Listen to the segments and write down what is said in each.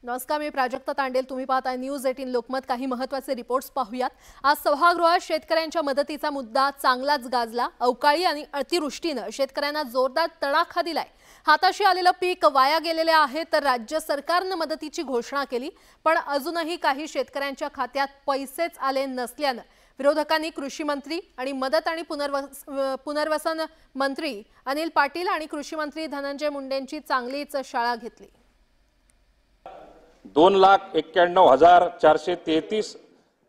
नमस्कार, मी प्राजक्ता तांडेल. तुम्ही पाहताय न्यूज 18 लोकमत. काही महत्त्वाचे रिपोर्ट्स पाहूयात. आज सभागृहात शेतकऱ्यांच्या मदतीचा मुद्दा चांगलाच गाजला. अवकाळी आणि अतिवृष्टीने शेतकऱ्यांना जोरदार तडाखा दिलाय. हाताशी आलेलं पीक वाया गेलेले आहे, तर राज्य सरकारने मदतीची घोषणा केली, पण अजूनही काही शेतकऱ्यांच्या खात्यात पैसेच आले नसल्याने विरोधकांनी कृषी मंत्री आणि मदत आणि पुनर्वसन मंत्री अनिल पाटील आणि कृषी मंत्री धनंजय मुंडेंची चांगलीच शाळा घेतली. 2,91,433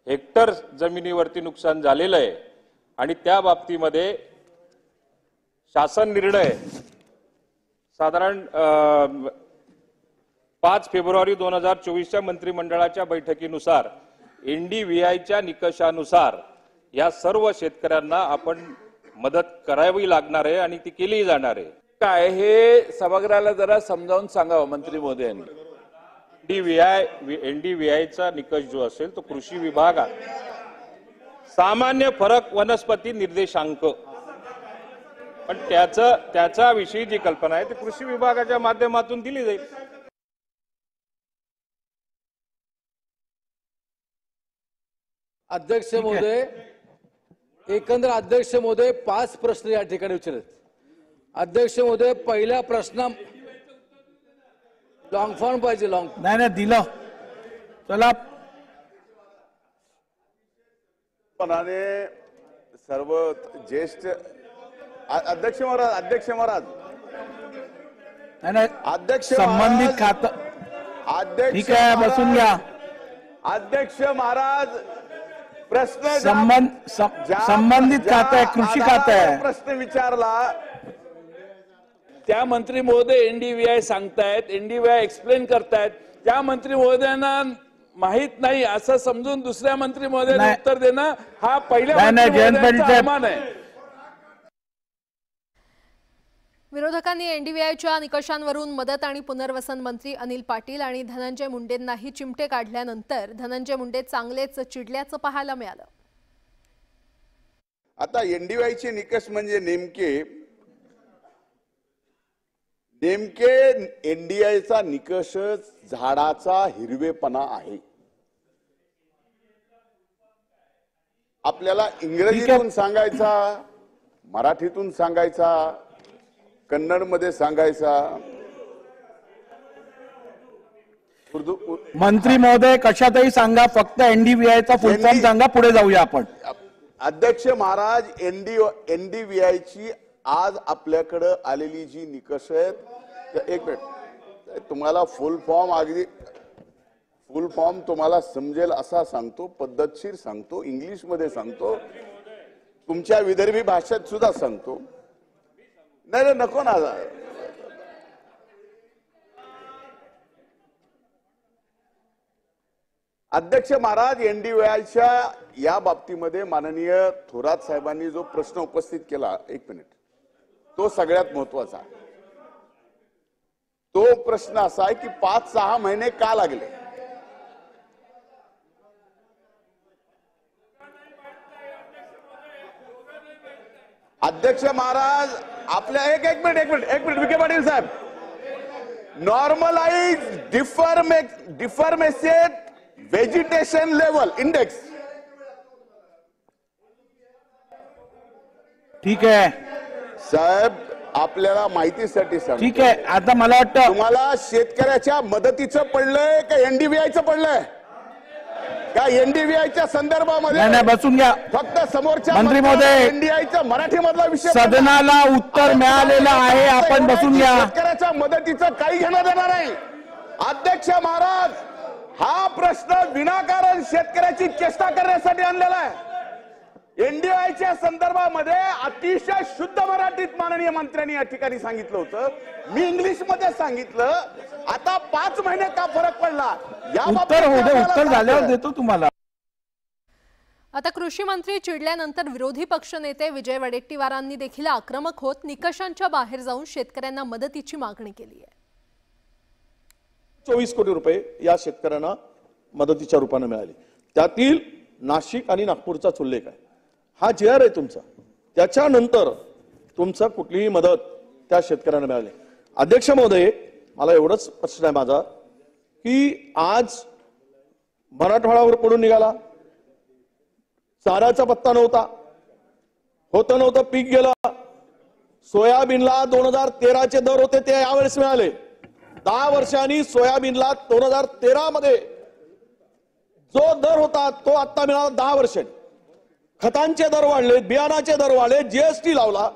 हेक्टर जमिनीवरती नुकसान झालेलं आहे आणि त्या बाबतीमध्ये शासन निर्णय साधारण 5 फेब्रुवारी 2024च्या मंत्रिमंडळाच्या बैठकीनुसार एनडीव्हीआयच्या निकषानुसार या सर्व शेतकऱ्यांना आपण मदत करावी लागणार आहे आणि ती केली जाणार आहे. काय हे सभागृहाला जरा समजावून सांगावं मंत्री महोदयांनी. एनडीव्हीआयचा निकष जो असेल तो कृषी विभागात सामान्य फरक वनस्पती निर्देशांक, पण त्याच्याविषयी जी कल्पना आहे ती कृषी विभागाच्या माध्यमातून दिली जाईल. अध्यक्ष महोदय, एकंदर अध्यक्ष महोदय 5 प्रश्न या ठिकाणी विचारत. अध्यक्ष महोदय, पहिला प्रश्न लॉंग फॉर्म पाहिजे. लॉंग नाही दिलं. चला, पणाने सर्व ज्येष्ठ अध्यक्ष महाराज नाही अध्यक्ष संबंधित खातं अध्यक्ष ठीक आहे, बसून घ्या. अध्यक्ष महाराज प्रश्न संबंधित खातं आहे, कृषी खातं आहे. प्रश्न विचारला त्या मंत्री महोदय एनडीव्हीआय सांगतायत, एनडीव्हीआय एक्सप्लेन करतायत. त्या मंत्री महोदयांना माहित नाही असं समजून दुसऱ्या मंत्री महोदयांना उत्तर देणं हा पहिल्या अभिमान आहे. विरोधकांनी एनडीव्हीआयच्या निकषांवरून मदत आणि पुनर्वसन मंत्री अनिल पाटील आणि धनंजय मुंडेंनाही चिमटे काढल्यानंतर धनंजय मुंडे चांगलेच चिडल्याचं पाहायला मिळालं. आता एनडीव्हीआयचे निकष म्हणजे नेमके एनडीआयचा निकष झाडाचा हिरवेपणा आहे. आपल्याला इंग्रजीतून सांगायचा, मराठीतून सांगायचा, कन्नडमध्ये सांगायचा. मंत्री महोदय कशातही सांगा, फक्त एनडीव्हीआयचा फुल फॉर्म सांगा, पुढे जाऊया आपण. अध्यक्ष महाराज, एनडीव्हीआयची आज आपल्याकडे आलेली जी निकष आहेत, एक मिनिट, तुम्हाला फुल फॉर्म तुम्हाला समजेल असा सांगतो, पद्धतशीर सांगतो, इंग्लिश मध्ये सांगतो, तुमच्या विदर्भी भाषेत सुद्धा सांगतो. नाही नको ना. अध्यक्ष महाराज, एनडीव्हीआयच्या या बाबतीमध्ये माननीय थोरात साहेबांनी जो प्रश्न उपस्थित केला, एक मिनिट, तो सगळ्यात महत्वाचा. तो प्रश्न असा आहे की 5-6 महिने का लागले. अध्यक्ष महाराज, आपल्या एक मिनिट विखे पाटील साहेब, normalize deformation vegetation level index. ठीक आहे साहेब, आपल्याला माहितीसाठी सांग. ठीक आहे. आता मला वाटतं तुम्हाला शेतकऱ्याच्या मदतीचं पडलंय का एनडीव्हीआयचं पडलंय? का एनडीव्हीआयच्या संदर्भामध्ये नाही, बसून घ्या. फक्त समोरच्या मंत्री महोदय, एनडीआयचा मराठी मधला विषय सदनाला उत्तर मिळालेलं आहे, आपण बसून घ्या. शेतकऱ्याच्या मदतीचं काही घेणं देणार नाही. अध्यक्ष महाराज, हा प्रश्न विनाकारण शेतकऱ्याची चेष्टा करण्यासाठी आणलेला आहे. एनडीआयच्या संदर्भामध्ये अतिशय शुद्ध मराठीत माननीय मंत्र्यांनी या ठिकाणी सांगितलं होतं, मी इंग्लिश मध्ये सांगितलं. आता 5 महिने का फरक पडला या उत्तर झाल्यावर देतो तुम्हाला. आता कृषी मंत्री चिडल्यानंतर विरोधी पक्षनेते विजय वडेट्टीवारांनी देखील आक्रमक होत निकषांच्या बाहेर जाऊन शेतकऱ्यांना मदतीची मागणी केली आहे. 24 कोटी रुपये या शेतकऱ्यांना मदतीच्या रूपाने मिळाले. त्यातील नाशिक आणि नागपूरचा उल्लेख आहे. हा जीआर आहे तुमचा, त्याच्यानंतर तुमचा कुठलीही मदत त्या शेतकऱ्यांना मिळाली. अध्यक्ष महोदय, मला एवढंच प्रश्न आहे माझा की आज मराठवाड्यावर पडून निघाला, चाऱ्याचा पत्ता नव्हता, होतं नव्हतं पीक गेलं. सोयाबीनला 2013चे दर होते ते यावेळेस मिळाले. 10 वर्षांनी सोयाबीनला 2013 मध्ये जो दर होता तो आता मिळाला 10 वर्षांनी. खतांचे दर वाढले, बियाणाचे दर वाढले, जीएसटी लावला,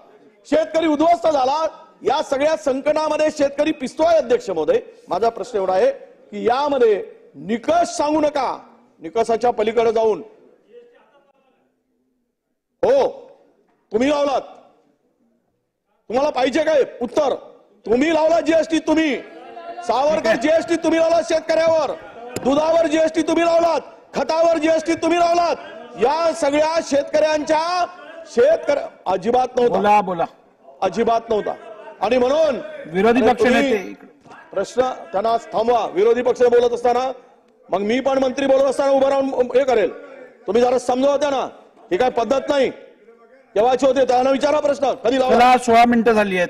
शेतकरी उद्ध्वस्त झाला. या सगळ्या संकटामध्ये शेतकरी पिसतोय. अध्यक्ष महोदय, माझा प्रश्न एवढा आहे की यामध्ये निकष सांगू नका, निकषाच्या पलीकडे जाऊन हो तुम्ही लावलात, तुम्हाला पाहिजे काय उत्तर? तुम्ही लावला जीएसटी, तुम्ही सावरकर जीएसटी तुम्ही लावला शेतकऱ्यावर, दुधावर जीएसटी तुम्ही लावलात, खतावर जीएसटी तुम्ही लावलात. या सगळ्या शेतकऱ्या अजिबात नव्हता, बोला अजिबात नव्हता. आणि म्हणून विरोधी पक्ष नेते प्रश्न त्यांना थांबवा. विरोधी पक्ष बोलत असताना मग मी पण मंत्री बोलत असताना उभं राहून हे करेल. तुम्ही जरा समजवा त्यांना, ही काय पद्धत नाही. केव्हाची होते त्यांना विचारा प्रश्न, कधी लावला. 16 मिनिटं झाली आहेत.